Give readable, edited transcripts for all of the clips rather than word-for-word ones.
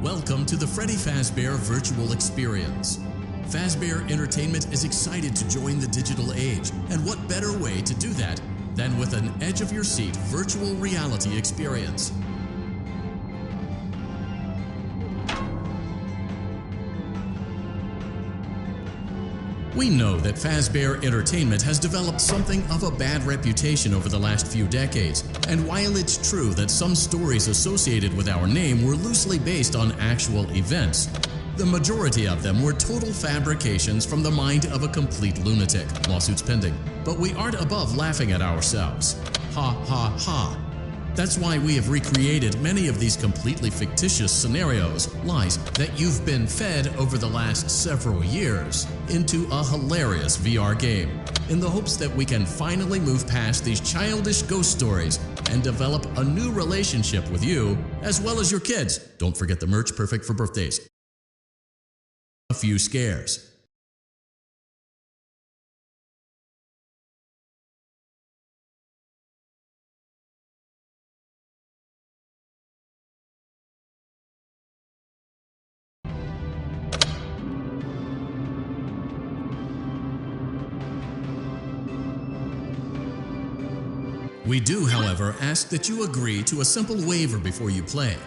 Welcome to the Freddy Fazbear Virtual Experience. Fazbear Entertainment is excited to join the digital age, and what better way to do that than with an edge-of-your-seat virtual reality experience. We know that Fazbear Entertainment has developed something of a bad reputation over the last few decades, and while it's true that some stories associated with our name were loosely based on actual events, the majority of them were total fabrications from the mind of a complete lunatic. Lawsuits pending. But we aren't above laughing at ourselves. Ha ha ha. That's why we have recreated many of these completely fictitious scenarios, lies that you've been fed over the last several years, into a hilarious VR game, in the hopes that we can finally move past these childish ghost stories and develop a new relationship with you, as well as your kids. Don't forget the merch, perfect for birthdays. A few scares. We do, however, ask that you agree to a simple waiver before you play.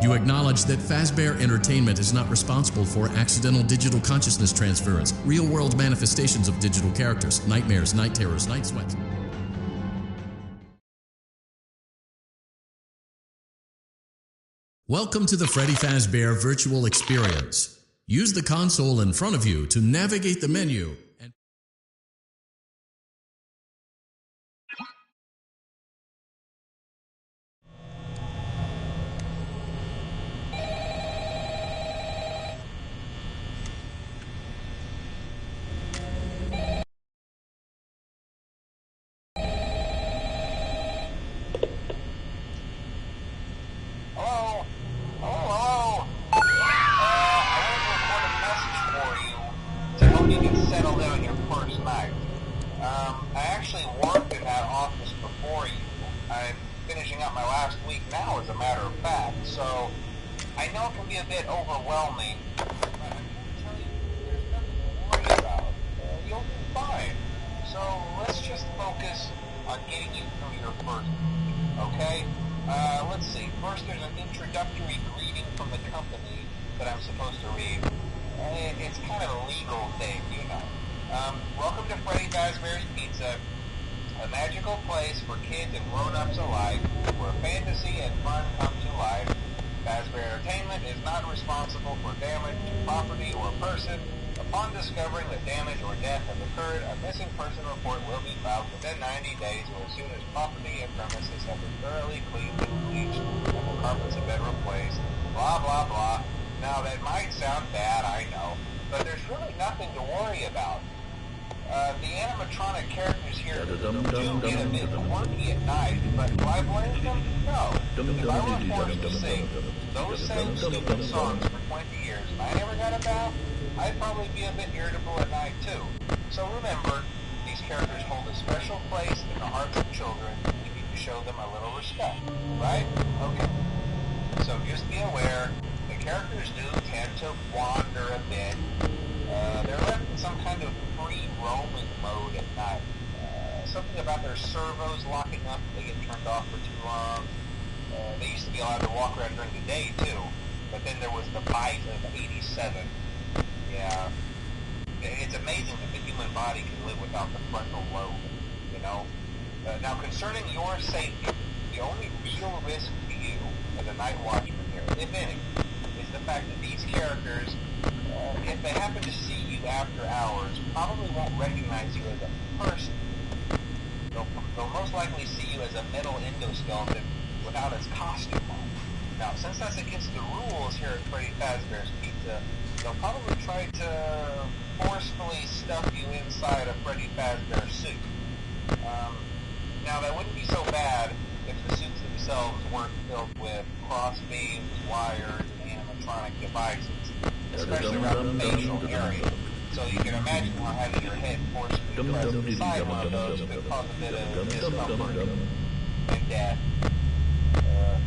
You acknowledge that Fazbear Entertainment is not responsible for accidental digital consciousness transference, real-world manifestations of digital characters, nightmares, night terrors, night sweats. Welcome to the Freddy Fazbear Virtual Experience. Use the console in front of you to navigate the menu.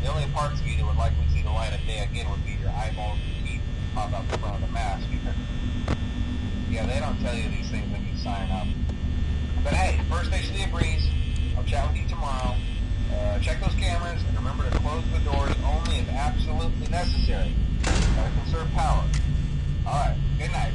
The only parts of you that would likely see the light highlight a day again would be your eyeballs and teeth pop out the front of the mask. Yeah, they don't tell you these things when you sign up. But hey, first station of the breeze. I'll chat with you tomorrow. Check those cameras and remember to close the doors only if absolutely necessary. Gotta conserve power. Alright, good night.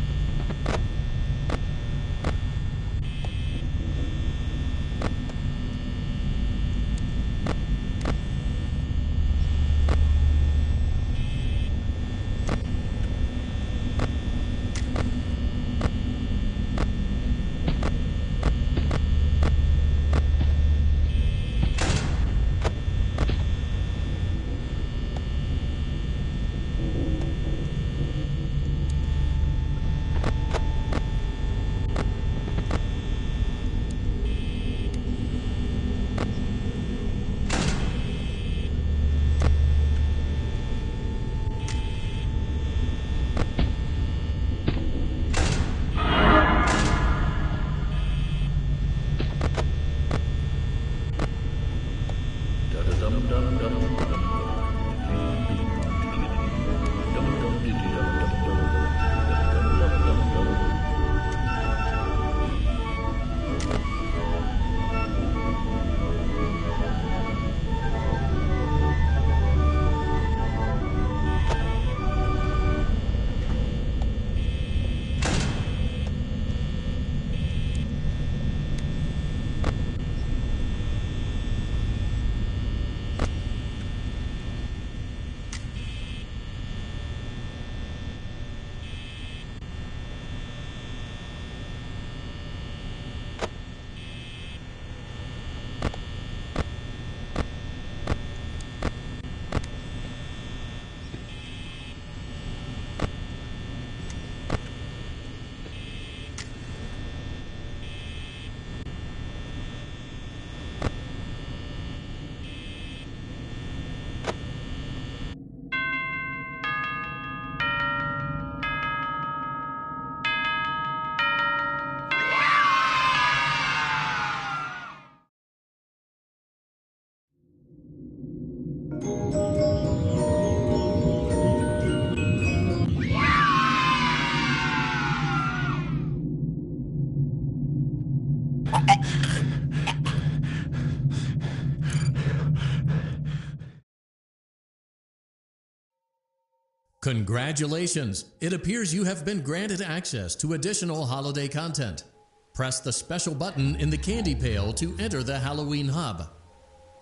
Congratulations! It appears you have been granted access to additional holiday content. Press the special button in the candy pail to enter the Halloween hub.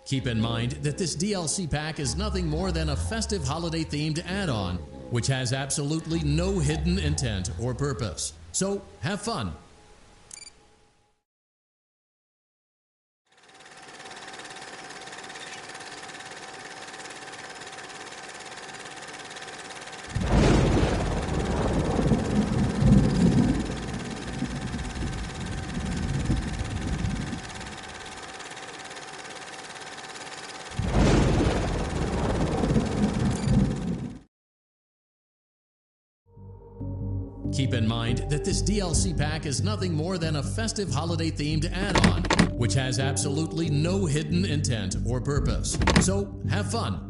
Keep in mind that this DLC pack is nothing more than a festive holiday-themed add-on, which has absolutely no hidden intent or purpose. So, have fun! Keep in mind that this DLC pack is nothing more than a festive holiday-themed add-on, which has absolutely no hidden intent or purpose. So, have fun!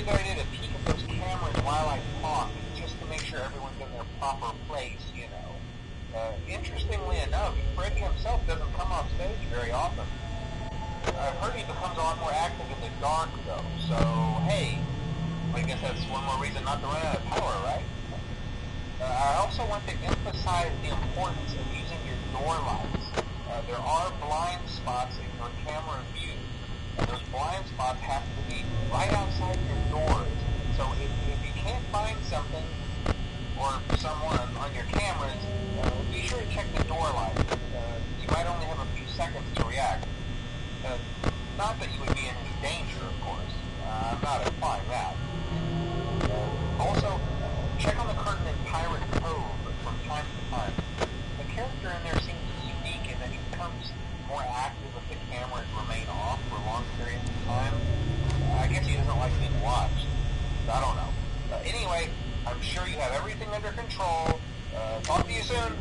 a good idea to peek at those cameras while I talk, just to make sure everyone's in their proper place, you know. Interestingly enough, Freddie himself doesn't come off stage very often. I've heard he becomes a lot more active in the dark, though, so, hey, I guess that's one more reason not to run out of power, right? I also want to emphasize the importance of using your door lights. There are blind spots in your camera view, and those blind spots have to be right outside your doors. So if you can't find something or someone on your cameras, be sure to check the door light. You might only have a few seconds to react. Not that you would be in any danger, of course. I'm not implying that. Also, check on the curtain in Pirate Cove from time to time. The character in there seems unique in that he becomes more active if the cameras remain off for long periods of time. I guess he doesn't like being watched. I don't know. Anyway, I'm sure you have everything under control. Talk to you soon.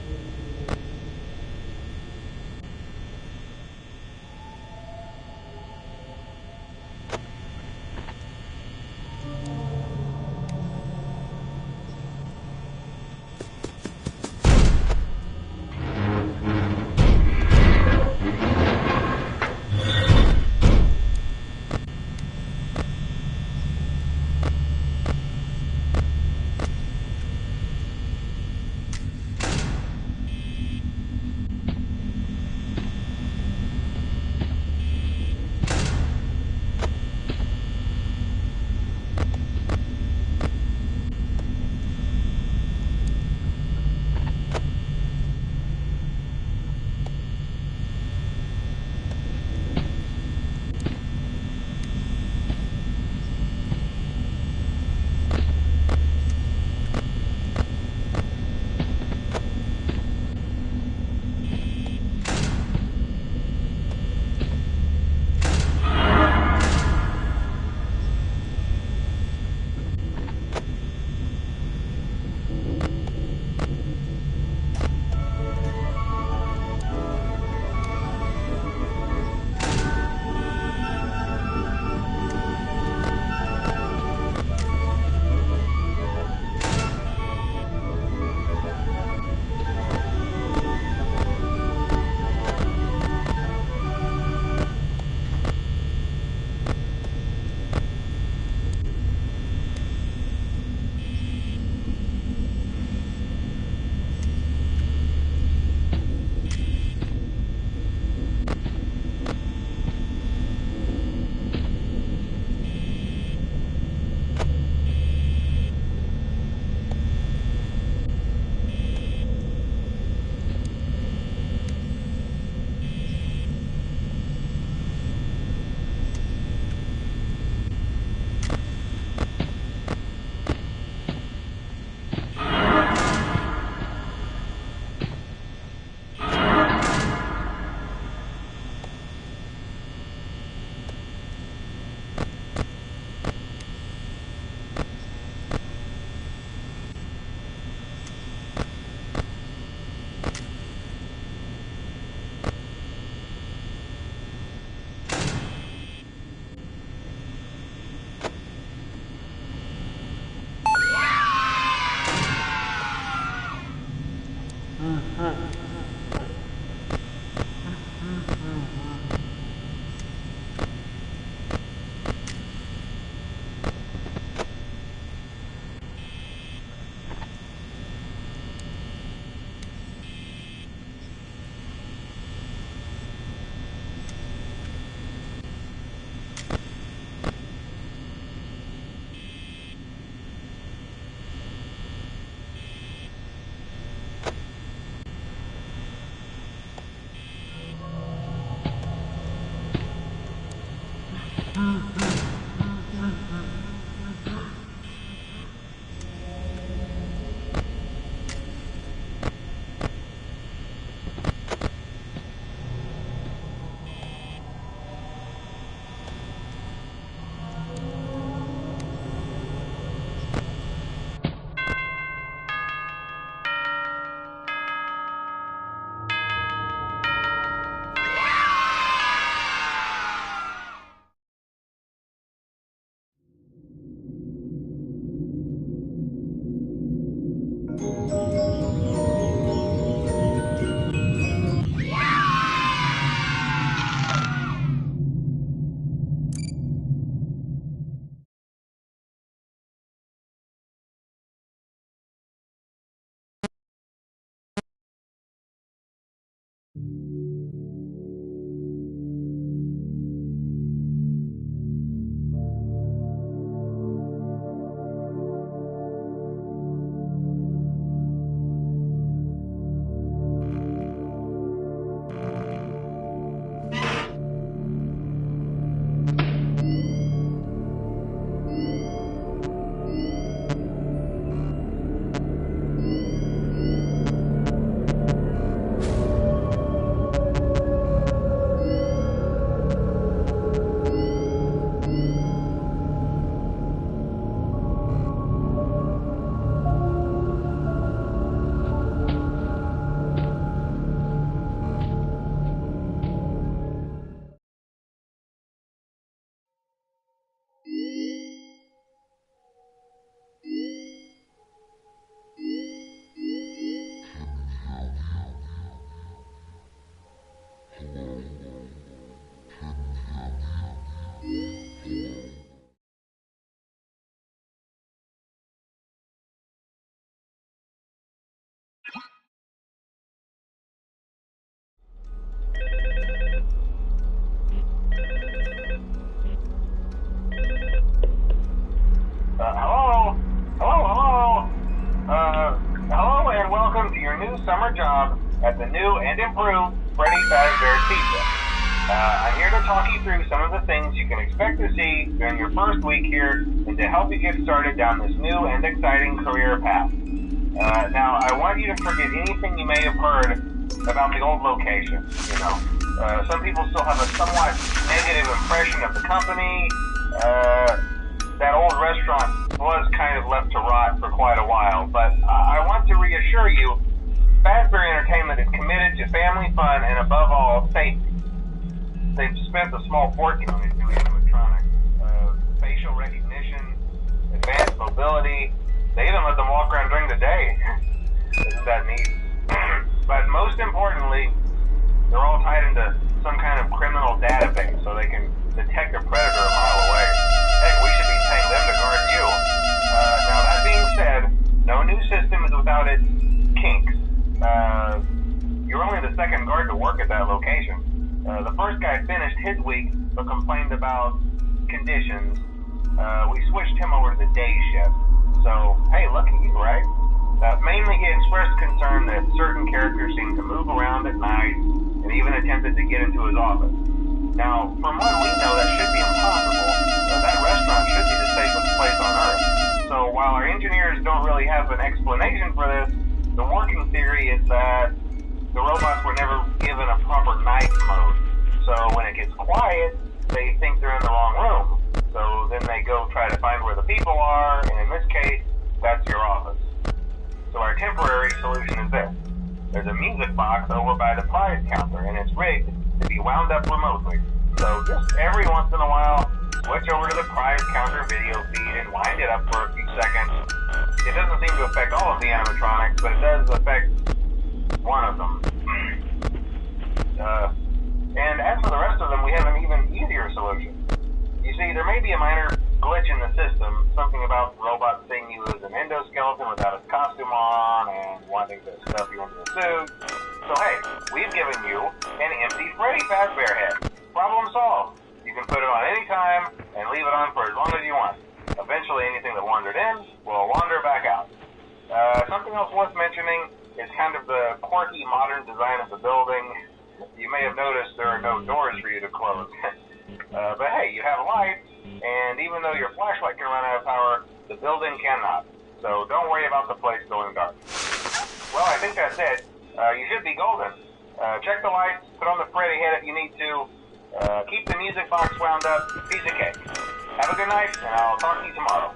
and improve Freddy Fazbear's Pizza. I'm here to talk you through some of the things you can expect to see during your first week here and to help you get started down this new and exciting career path. Now, I want you to forget anything you may have heard about the old location. Some people still have a somewhat negative impression of the company. That old restaurant was kind of left to rot for quite a while, but I want to reassure you, Fazbear Entertainment is committed to family fun and above all, safety. They've spent a small fortune on these new animatronics. Facial recognition, advanced mobility. They even let them walk around during the day. Isn't that neat? But most importantly, they're all tied into some kind of criminal database so they can detect a predator a mile away. Heck, we should be paying them to guard you. Now that being said, no new system is without its kinks. You're only the second guard to work at that location. The first guy finished his week but complained about conditions. We switched him over to the day shift. So, hey, look at you, right? Mainly he expressed concern that certain characters seemed to move around at night and even attempted to get into his office. Now, from what we know, that should be impossible. That restaurant should be the safest place on Earth. So while our engineers don't really have an explanation for this, the working theory is that the robots were never given a proper night mode. So when it gets quiet, they think they're in the wrong room. So then they go try to find where the people are, and in this case, that's your office. So our temporary solution is this. There's a music box over by the prize counter, and it's rigged to be wound up remotely. So just every once in a while, switch over to the prize counter video feed and wind it up for a few seconds. It doesn't seem to affect all of the animatronics, but it does affect one of them. And as for the rest of them, we have an even easier solution. You see, there may be a minor glitch in the system, something about robots seeing you as an endoskeleton without his costume on and wanting to stuff you into a suit. So hey, we've given you an empty Freddy Fazbear head. Problem solved. You can put it on any time and leave it on for as long as you want. Eventually anything that wandered in will wander back out. Something else worth mentioning is kind of the quirky modern design of the building. You may have noticed there are no doors for you to close. But hey, you have lights, and even though your flashlight can run out of power, the building cannot. So don't worry about the place going dark. Well, I think that's it. You should be golden. Check the lights, put on the Freddy head if you need to. Keep the music box wound up. Piece of cake. Have a good night, and I'll talk to you tomorrow.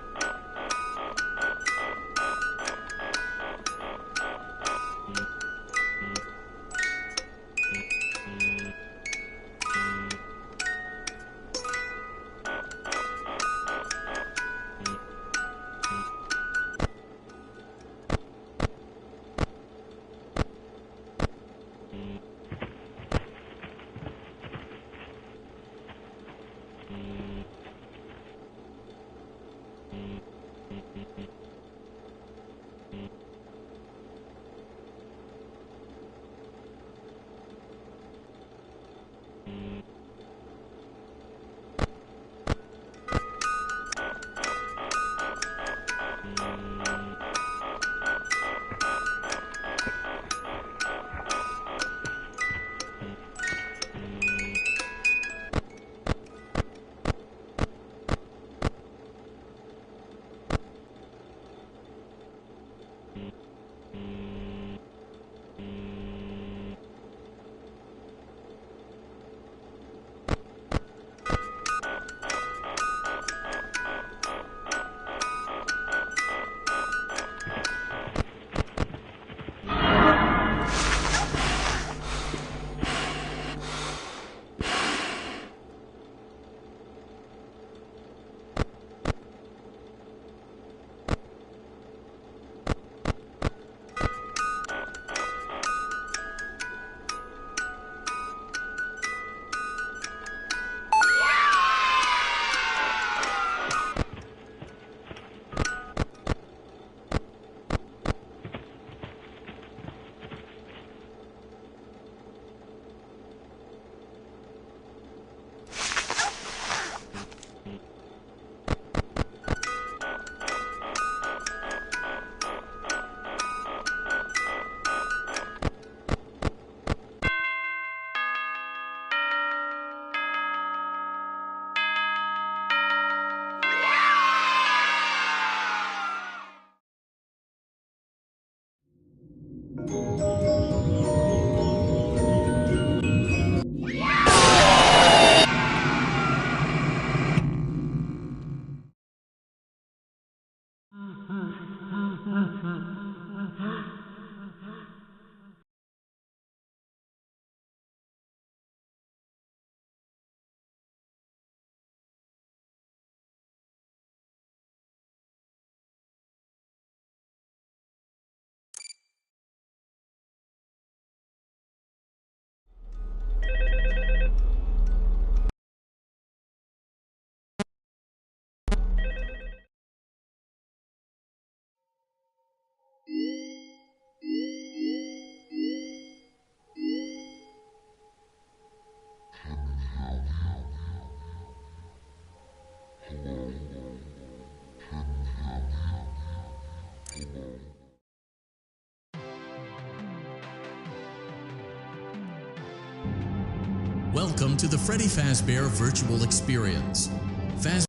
Welcome to the Freddy Fazbear Virtual Experience. Fazbear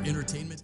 Entertainment.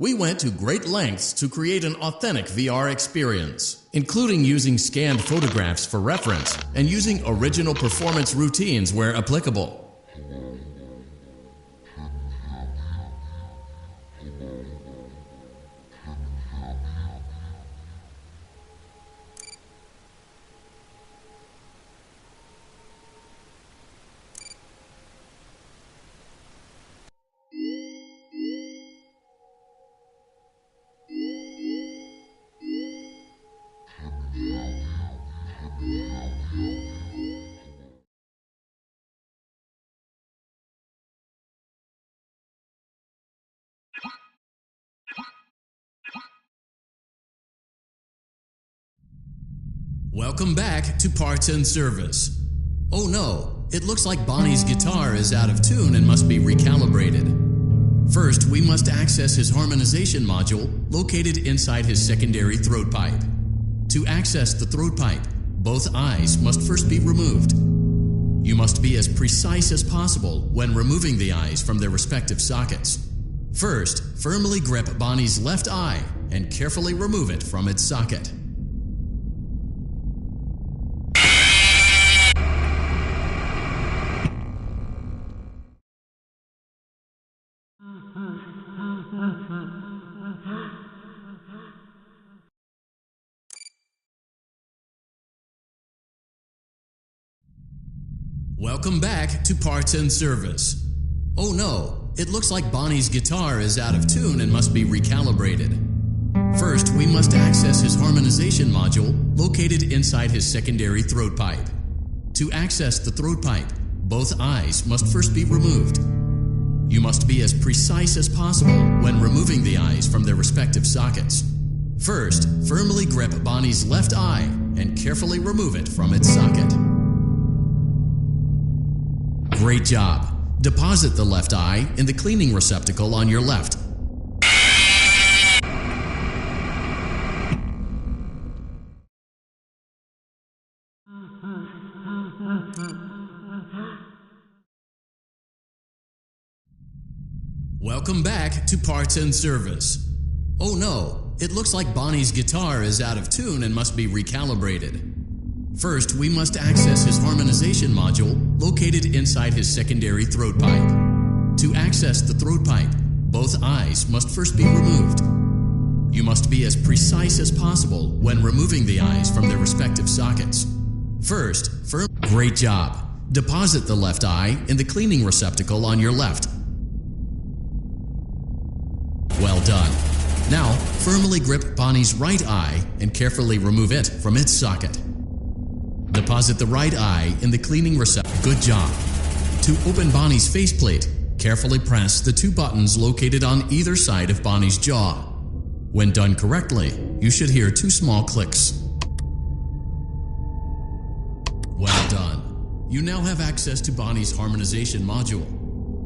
We went to great lengths to create an authentic VR experience, including using scanned photographs for reference and using original performance routines where applicable. Welcome back to Parts and Service. Oh no, it looks like Bonnie's guitar is out of tune and must be recalibrated. First, we must access his harmonization module located inside his secondary throat pipe. To access the throat pipe, both eyes must first be removed. You must be as precise as possible when removing the eyes from their respective sockets. First, firmly grip Bonnie's left eye and carefully remove it from its socket. Welcome back to Parts and Service. Oh no, it looks like Bonnie's guitar is out of tune and must be recalibrated. First, we must access his harmonization module located inside his secondary throat pipe. To access the throat pipe, both eyes must first be removed. You must be as precise as possible when removing the eyes from their respective sockets. First, firmly grip Bonnie's left eye and carefully remove it from its socket. Great job! Deposit the left eye in the cleaning receptacle on your left. Welcome back to Parts and Service. Oh no, it looks like Bonnie's guitar is out of tune and must be recalibrated. First, we must access his harmonization module located inside his secondary throat pipe. To access the throat pipe, both eyes must first be removed. You must be as precise as possible when removing the eyes from their respective sockets. First, Great job! Deposit the left eye in the cleaning receptacle on your left. Well done. Now, firmly grip Bonnie's right eye and carefully remove it from its socket. Deposit the right eye in the cleaning receptacle. Good job. To open Bonnie's faceplate, carefully press the two buttons located on either side of Bonnie's jaw. When done correctly, you should hear two small clicks. Well done. You now have access to Bonnie's harmonization module.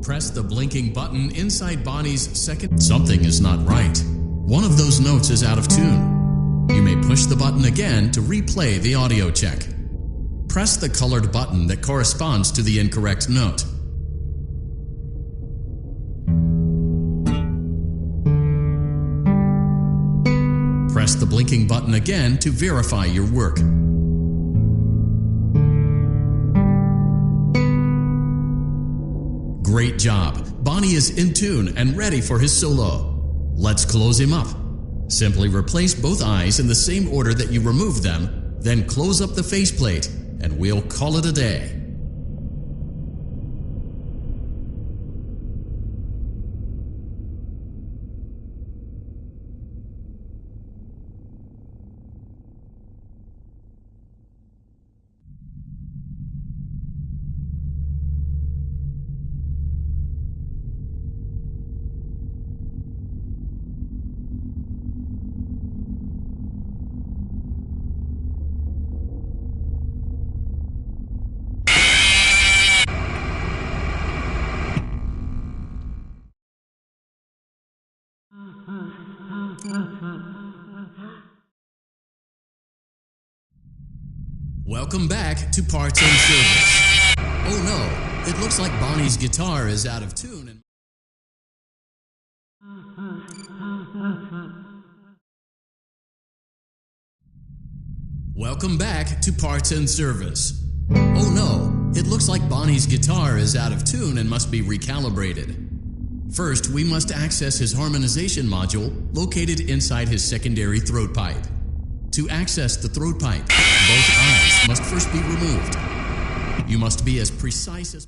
Press the blinking button inside Bonnie's second. Something is not right. One of those notes is out of tune. You may push the button again to replay the audio check. Press the colored button that corresponds to the incorrect note. Press the blinking button again to verify your work. Great job! Bonnie is in tune and ready for his solo. Let's close him up. Simply replace both eyes in the same order that you removed them, then close up the faceplate, and we'll call it a day. Welcome back to Parts and Service. Oh no, it looks like Bonnie's guitar is out of tune and... Welcome back to Parts and Service. Oh no, it looks like Bonnie's guitar is out of tune and must be recalibrated. First, we must access his harmonization module located inside his secondary throat pipe. To access the throat pipe, both eyes must first be removed. You must be as precise as...